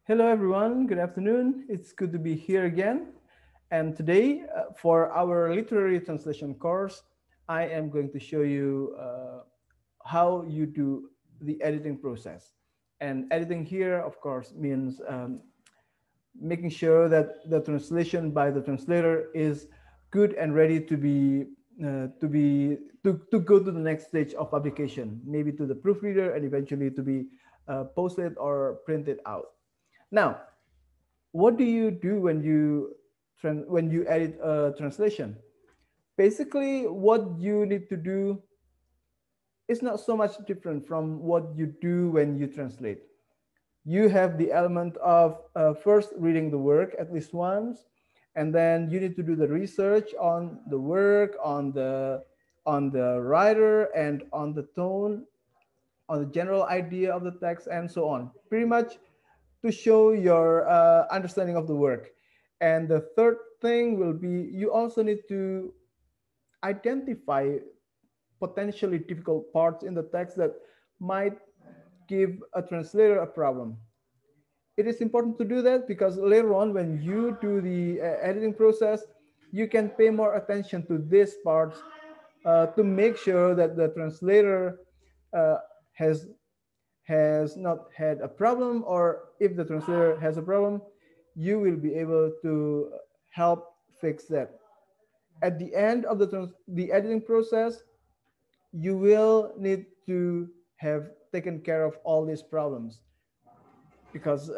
Hello, everyone. Good afternoon. It's good to be here again. And today, for our literary translation course, I am going to show you how you do the editing process. And editing here, of course, means making sure that the translation by the translator is good and ready to go to the next stage of publication, maybe to the proofreader and eventually to be posted or printed out. Now, what do you do when you edit a translation? Basically, what you need to do is not so much different from what you do when you translate. You have the element of first reading the work at least once, and then you need to do the research on the work, on the writer, and on the tone, on the general idea of the text, and so on. Pretty much to show your understanding of the work. And the third thing will be you also need to identify potentially difficult parts in the text that might give a translator a problem. It is important to do that because later on, when you do the editing process, you can pay more attention to these parts to make sure that the translator uh, has not had a problem, or if the translator has a problem, you will be able to help fix that. At the end of the editing process, you will need to have taken care of all these problems because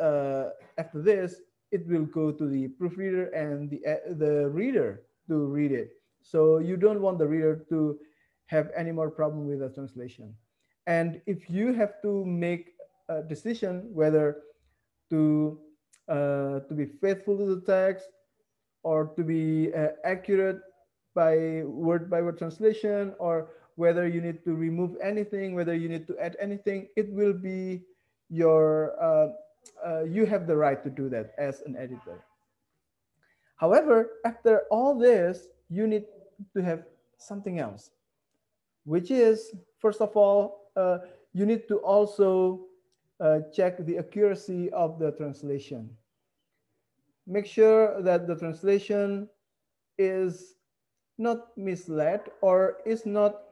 after this, it will go to the proofreader and the reader to read it. So you don't want the reader to have any more problem with the translation. And if you have to make a decision whether to to be faithful to the text or to be accurate by word translation, or whether you need to remove anything, whether you need to add anything, it will be your you have the right to do that as an editor. However, after all this, you need to have something else, which is, first of all, you need to also check the accuracy of the translation. Make sure that the translation is not misled or is not,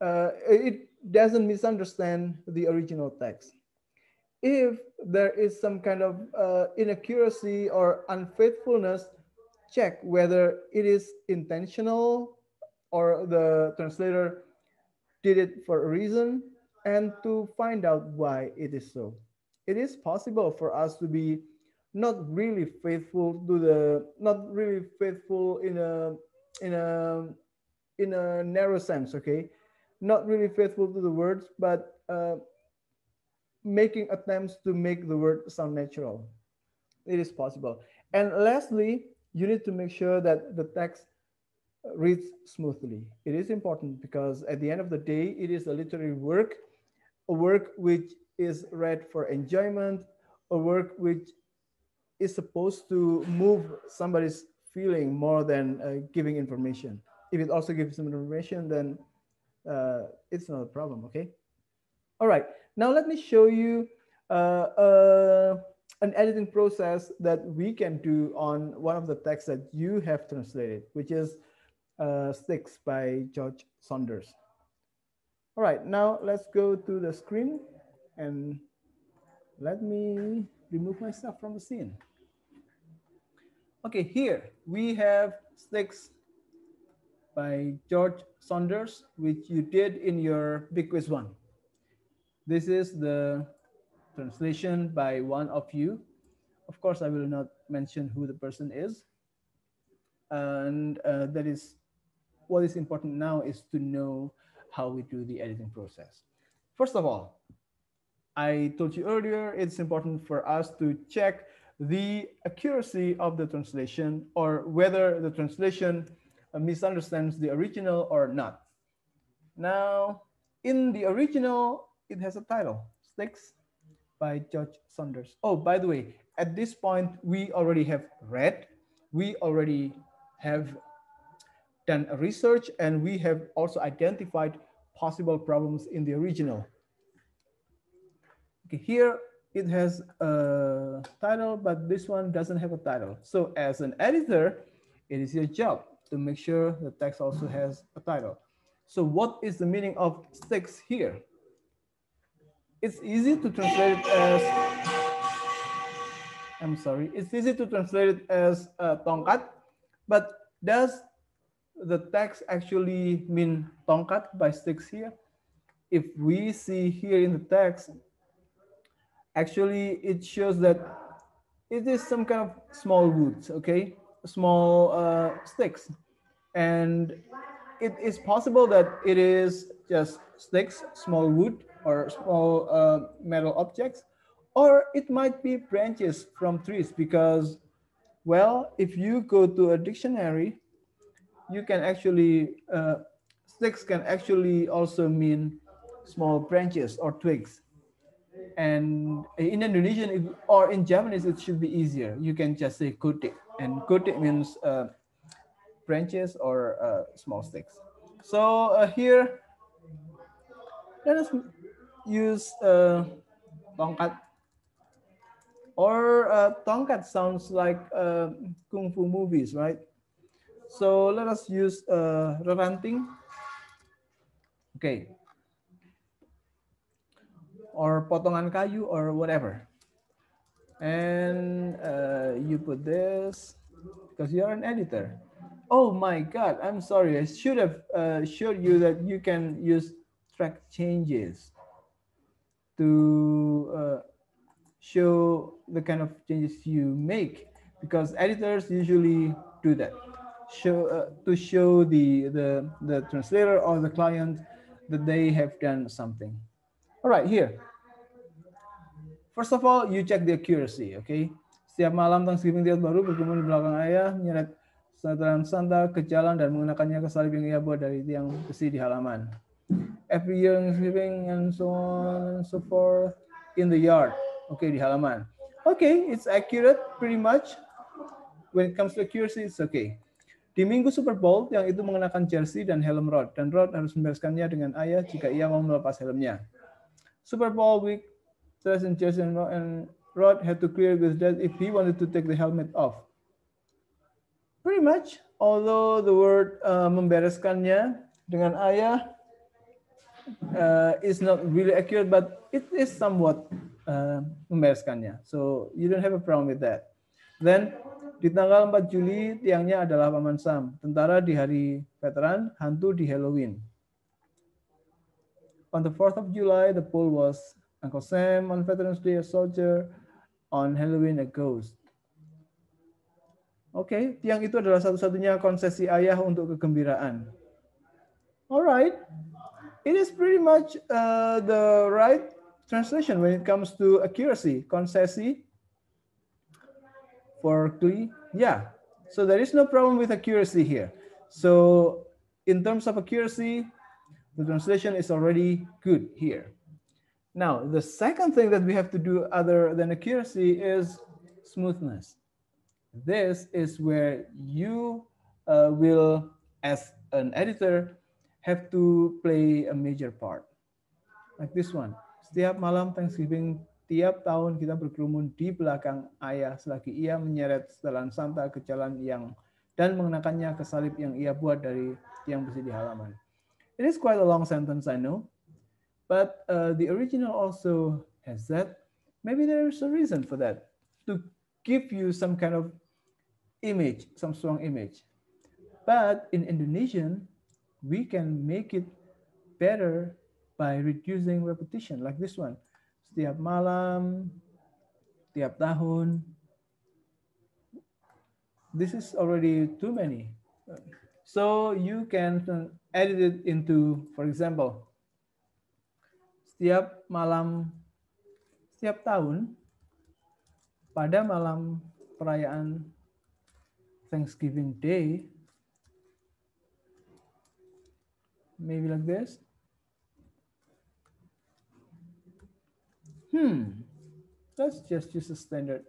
it doesn't misunderstand the original text. If there is some kind of inaccuracy or unfaithfulness, check whether it is intentional or the translator did it for a reason, and to find out why it is so. It is possible for us to be not really faithful in a in a narrow sense, okay? Not really faithful to the words, but making attempts to make the word sound natural. It is possible. And lastly, you need to make sure that the text reads smoothly. It is important because at the end of the day, it is a literary work, a work which is read for enjoyment, a work which is supposed to move somebody's feeling more than giving information. If it also gives some information, then it's not a problem, okay? All right, now let me show you an editing process that we can do on one of the texts that you have translated, which is Sticks by George Saunders. All right, now let's go to the screen and let me remove myself from the scene. Okay, here we have Sticks by George Saunders, which you did in your Big Quiz 1. This is the translation by one of you. Of course, I will not mention who the person is. And that is what is important now is to know how we do the editing process. First of all, I told you earlier, it's important for us to check the accuracy of the translation or whether the translation misunderstands the original or not. Now, in the original, it has a title, Sticks by George Saunders. Oh, by the way, at this point, we already have read, we already have done a research, and we have also identified possible problems in the original. Okay, here it has a title, but this one doesn't have a title. So as an editor, it is your job to make sure the text also has a title. So what is the meaning of sticks here? It's easy to translate it as, I'm sorry, it's easy to translate it as tongkat, but does the text actually mean tongkat by sticks here? If we see here in the text, actually it shows that it is some kind of small woods, okay, small sticks, and it is possible that it is just sticks, small wood, or small metal objects, or it might be branches from trees, because, well, if you go to a dictionary, you can actually sticks can actually also mean small branches or twigs. And in Indonesian or in Japanese, it should be easier. You can just say kote, and kote means branches or small sticks. So here, let us use tongkat, or tongkat sounds like kung fu movies, right? So let us use reranting, okay, or potongan kayu or whatever. And you put this because you're an editor. Oh my God, I'm sorry. I should have showed you that you can use track changes to show the kind of changes you make, because editors usually do that. To show the translator or the client that they have done something. All right, here. First of all, you check the accuracy, okay? Setiap malam Thanksgiving Tiap Baru berkerumun di belakang ayah, menyeret santaran Santa ke jalan dan mengenakannya ke salib yang ia buat dari tiang besi di halaman. Every year Thanksgiving and so on and so forth in the yard, okay, di halaman. Okay, it's accurate pretty much. When it comes to accuracy, it's okay. Di minggu Super Bowl, yang itu mengenakan jersey dan helm Rod, dan Rod harus membereskannya dengan ayah jika ia mau melepas helmnya. Super Bowl week, and Jason and Rod had to clear with that if he wanted to take the helmet off. Pretty much, although the word membereskannya dengan ayah is not really accurate, but it is somewhat membereskannya. So you don't have a problem with that. Then di tanggal 4 Juli, tiangnya adalah Paman Sam, tentara di hari veteran, hantu di Halloween. On the 4th of July, the pole was Uncle Sam. On Veterans Day, a soldier. On Halloween, a ghost. Oke, okay, tiang itu adalah satu-satunya konsesi ayah untuk kegembiraan. Alright, it is pretty much the right translation when it comes to accuracy. Konsesi for Kli, yeah. So there is no problem with accuracy here. So in terms of accuracy, the translation is already good here. Now, the second thing that we have to do other than accuracy is smoothness. This is where you will, as an editor, have to play a major part. Like this one. Setiap malam Thanksgiving, tiap tahun kita berkerumun di belakang ayah selagi ia menyeret setelan Santa ke jalan dan mengenakannya ke salib yang ia buat dari tiang besi di halaman. It is quite a long sentence, I know. But the original also has that. Maybe there's a reason for that, to give you some kind of image, some strong image. But in Indonesian, we can make it better by reducing repetition, like this one. Setiap malam, tiap tahun. This is already too many. So you can edit it into, for example, setiap malam, setiap tahun, pada malam perayaan Thanksgiving Day, maybe like this. Let's just use a standard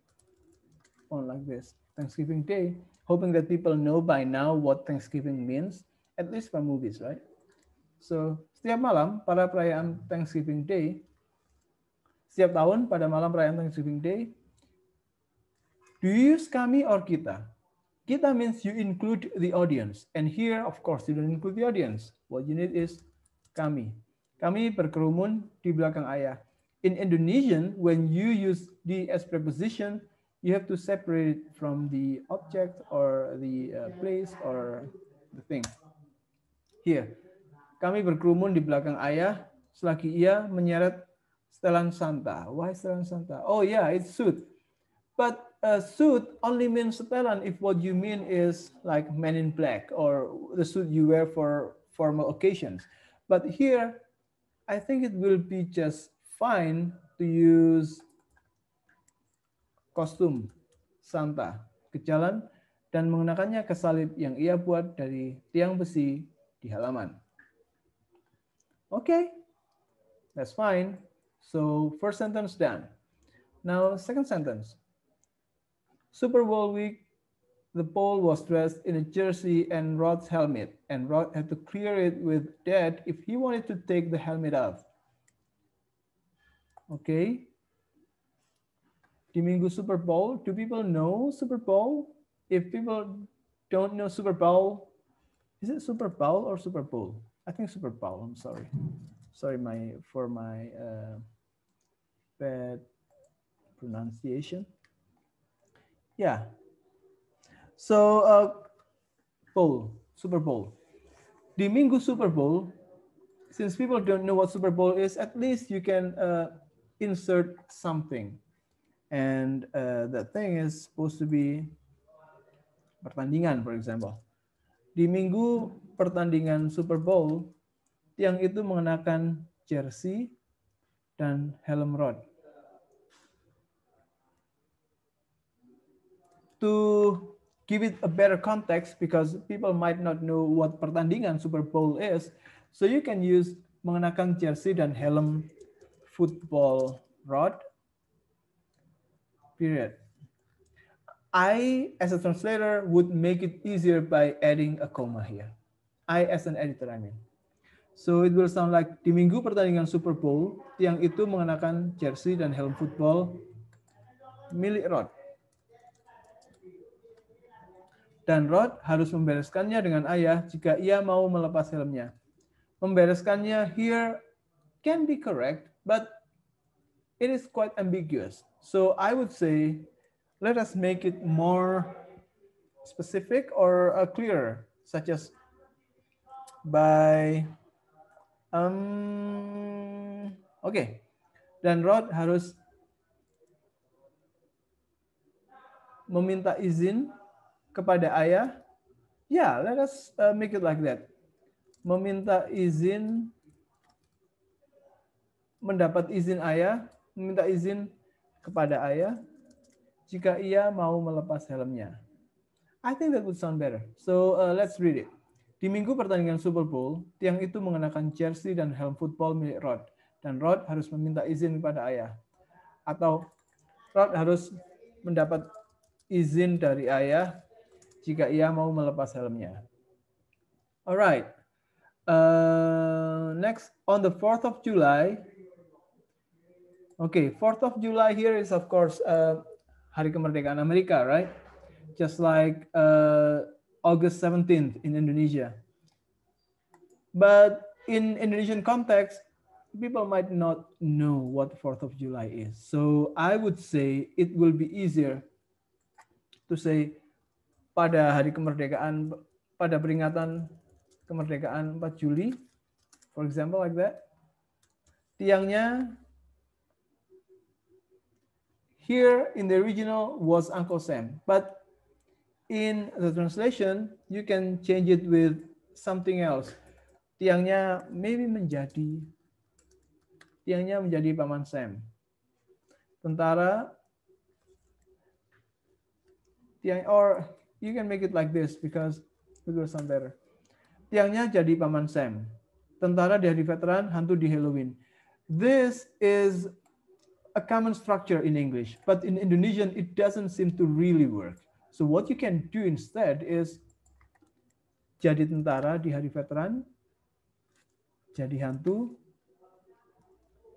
font like this. Thanksgiving Day, hoping that people know by now what Thanksgiving means, at least for movies, right? So, setiap malam pada perayaan Thanksgiving Day, Setiap tahun pada malam perayaan Thanksgiving Day, do you use kami or kita? Kita means you include the audience. And here, of course, you don't include the audience. What you need is kami. Kami berkerumun di belakang ayah. In Indonesian, when you use the as preposition, you have to separate it from the object or the place or the thing. Here, kami berkerumun di belakang ayah selagi ia menyeret setelan Santa. Why setelan Santa? Oh yeah, it's suit. But a suit only means setelan if what you mean is like Men in Black or the suit you wear for formal occasions. But here, I think it will be just fine to use kostum Santa ke jalan dan mengenakannya ke salib yang ia buat dari tiang besi di halaman. Okay, that's fine. So first sentence done. Now second sentence. Super Bowl week, the pole was dressed in a jersey and Rod's helmet, and Rod had to clear it with Dad if he wanted to take the helmet off. Okay. Di minggu Super Bowl, do people know Super Bowl? If people don't know Super Bowl, is it Super Bowl or Super Bowl? I think Super Bowl. I'm sorry. Sorry for my bad pronunciation. Yeah. So Super Bowl. Di minggu Super Bowl, since people don't know what Super Bowl is, at least you can insert something. And that thing is supposed to be pertandingan, for example. Di minggu pertandingan Super Bowl, tiang itu mengenakan jersey dan helm Rod. To give it a better context, because people might not know what pertandingan Super Bowl is, so you can use mengenakan jersey dan helm football Rod, period. I, as a translator, would make it easier by adding a comma here. I, as an editor, I mean. So it will sound like, di minggu pertandingan Super Bowl, tiang itu mengenakan jersey dan helm football milik Rod. Dan Rod harus membereskannya dengan ayah jika ia mau melepas helmnya. Membereskannya here can be correct, but it is quite ambiguous. So I would say, let us make it more specific or clearer, such as by okay. Dan Rod harus meminta izin kepada ayah. Yeah, let us make it like that. Meminta izin, mendapat izin ayah, meminta izin kepada ayah jika ia mau melepas helmnya. I think that would sound better. So let's read it. Di minggu pertandingan Super Bowl, tiang itu mengenakan jersey dan helm football milik Rod. Dan Rod harus meminta izin kepada ayah. Atau Rod harus mendapat izin dari ayah jika ia mau melepas helmnya. Alright. Next, on the 4th of July. Okay, 4th of July here is of course Hari Kemerdekaan Amerika, right? Just like August 17th in Indonesia. But in Indonesian context, people might not know what 4th of July is. So I would say it will be easier to say pada hari kemerdekaan, pada peringatan kemerdekaan 4 Juli, for example like that. Tiangnya here in the original was Uncle Sam, but in the translation, you can change it with something else. Tiangnya menjadi Paman Sam. Tentara, or you can make it like this because it will sound better. Tiangnya jadi Paman Sam. Tentara di hari veteran, hantu di Halloween. This is a common structure in English, but in Indonesian, it doesn't seem to really work. So what you can do instead is jadi tentara di hari veteran, jadi hantu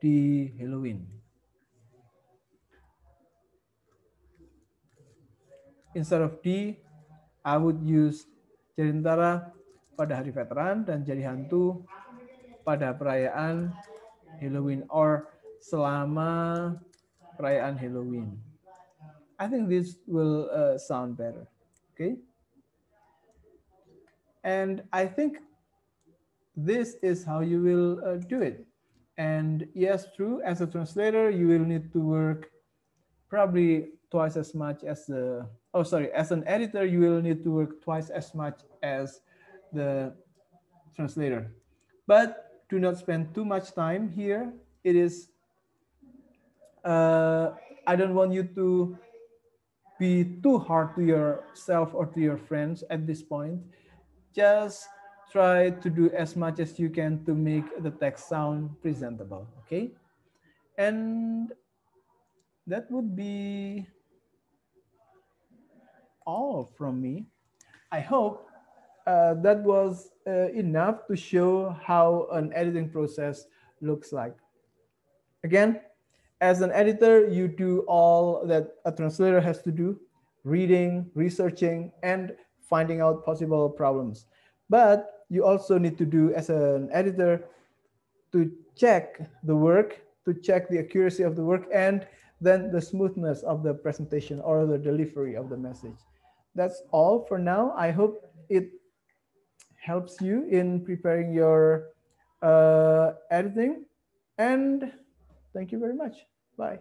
di Halloween. instead of D, I would use jadi tentara pada hari veteran dan jadi hantu pada perayaan Halloween or selama perayaan Halloween. I think this will sound better. Okay. And I think this is how you will do it. And yes, true, as a translator, you will need to work probably twice as much as the, oh, sorry, as an editor, you will need to work twice as much as the translator. But do not spend too much time here. It is, I don't want you to be too hard to yourself or to your friends at this point. Just try to do as much as you can to make the text sound presentable, okay? And that would be all from me. I hope that was enough to show how an editing process looks like. Again, as an editor, you do all that a translator has to do: reading, researching, and finding out possible problems. But you also need to do, as an editor, to check the work, to check the accuracy of the work, and then the smoothness of the presentation or the delivery of the message. That's all for now. I hope it helps you in preparing your editing. And thank you very much. Bye.